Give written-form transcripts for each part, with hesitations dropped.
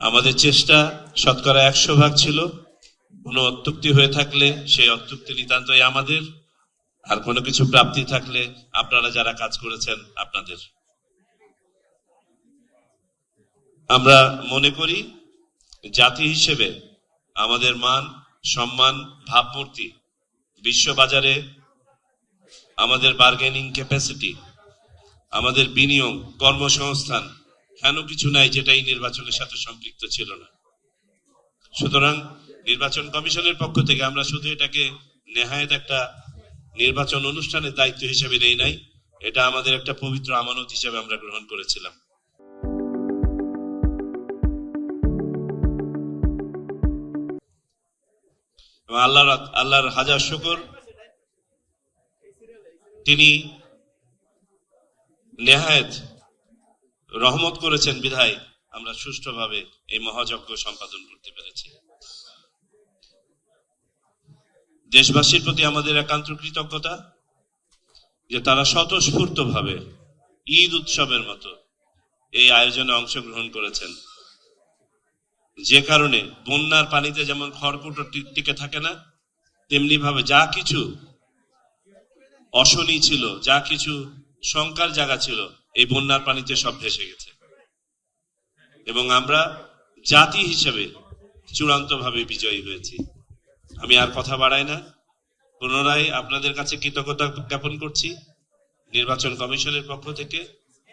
আমাদের চেষ্টা শতকরা 100% ছিল। কোনো অত্যুক্তি হয়ে থাকলে সেই অত্যুক্তি নিতান্তই আমাদের, আর কোনো কিছু প্রাপ্তি থাকলে আপনারা যারা কাজ করেছেন আপনাদের। আমরা মনে করি জাতি হিসেবে আমাদের মান, সম্মান, ভাবমূর্তি বিশ্ববাজারে, আমাদের বার্গেনিং ক্যাপাসিটি, আমাদের বিনিয়োগ, কর্মসংস্থান কেন কিছু নাই যেটা এই নির্বাচনের সাথে সম্পৃক্ত ছিল না। সুতরাং নির্বাচন কমিশনের পক্ষ থেকে আমরা শুধু এটাকে নেহায়েত একটা নির্বাচন অনুষ্ঠানের দায়িত্ব হিসেবে নেই নাই, এটা আমাদের একটা পবিত্র আমানত হিসেবে আমরা গ্রহণ করেছিলাম। আল্লাহর হাজার শুকর, তিনি নেহায়েত রহমত করেছেন বিধায় আমরা সুষ্ঠুভাবে এই মহাযজ্ঞ সম্পাদন করতে পেরেছি। দেশবাসীর প্রতি আমাদের একান্ত কৃতজ্ঞতা যে তারা স্বতঃস্ফূর্তভাবে ঈদ উৎসবের মতো এই আয়োজনে অংশগ্রহণ করেছেন, যে কারণে বন্যার পানিতে যেমন খড়কুটো টিকে থাকে না, তেমনি ভাবে যা কিছু অশনি ছিল, যা কিছু শঙ্কার জায়গা ছিল, এই বন্যার পানিতে সব ভেসে গেছে এবং আমরা জাতি হিসেবে চূড়ান্তভাবে বিজয়ী হয়েছি। আমি আর কথা বাড়াই না, পুনরায় আপনাদের কাছে কৃতজ্ঞতা জ্ঞাপন করছি নির্বাচন কমিশনের পক্ষ থেকে।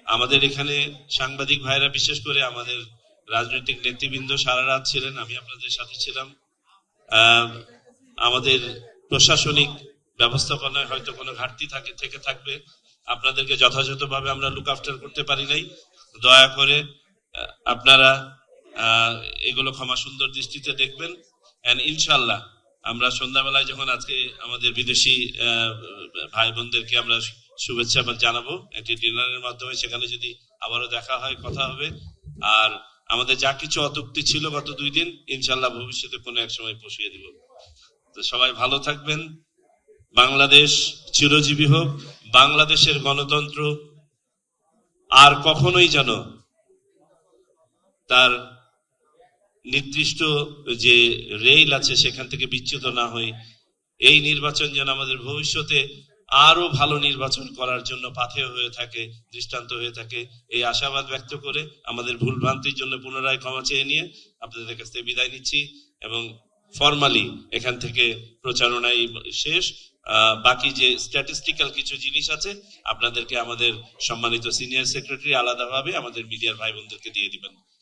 আমাদের এখানে সাংবাদিক ভাইরা, বিশেষ করে আমাদের রাজনৈতিক নেতৃবৃন্দ সারা রাত ছিলেন, আমি আপনাদের সাথে ছিলাম। আমাদের প্রশাসনিক ব্যবস্থাপনায় হয়তো কোনো ঘাটতি থেকে থাকবে, আপনাদেরকে যথাযথভাবে আমরা লুক আফটার করতে পারি নাই। দয়া করে আপনারা এগুলো ক্ষমা সুন্দর দৃষ্টিতে দেখবেন। ইনশাল্লাহ আমরা সন্ধ্যাবেলায় যখন আজকে আমাদের বিদেশি ভাই বোনদেরকে আমরা শুভেচ্ছা জানাবো একটি ডিনারের মাধ্যমে, সেখানে যদি আবারও দেখা হয়, কথা হবে। আর আমাদের যা কিছু অত্যুক্তি ছিল গত 2 দিন, ইনশাল্লাহ ভবিষ্যতে কোনো এক সময় পুষিয়ে দিব। তো সবাই ভালো থাকবেন। বাংলাদেশ চিরজীবী হোক। বাংলাদেশের গণতন্ত্র আর কখনোই যেন তার নির্দিষ্ট যে রেল আছে সেখান থেকে বিচ্যুত না হয়। এই নির্বাচন যেন আমাদের ভবিষ্যতে আরো ভালো নির্বাচন করার জন্য পাথেয় হয়ে থাকে, দৃষ্টান্ত হয়ে থাকে, এই আশাবাদ ব্যক্ত করে আমাদের ভুল ভ্রান্তির জন্য পুনরায় ক্ষমা চেয়ে নিয়ে আপনাদের কাছ থেকে বিদায় নিচ্ছি এবং ফরমালি এখান থেকে প্রচারণাই শেষ। বাকি যে স্ট্যাটিস্টিক্যাল কিছু জিনিস আছে আপনাদেরকে আমাদের সম্মানিত সিনিয়র সেক্রেটারি আলাদাভাবে আমাদের মিডিয়ার ভাই বোনদেরকে দিয়ে দিবেন।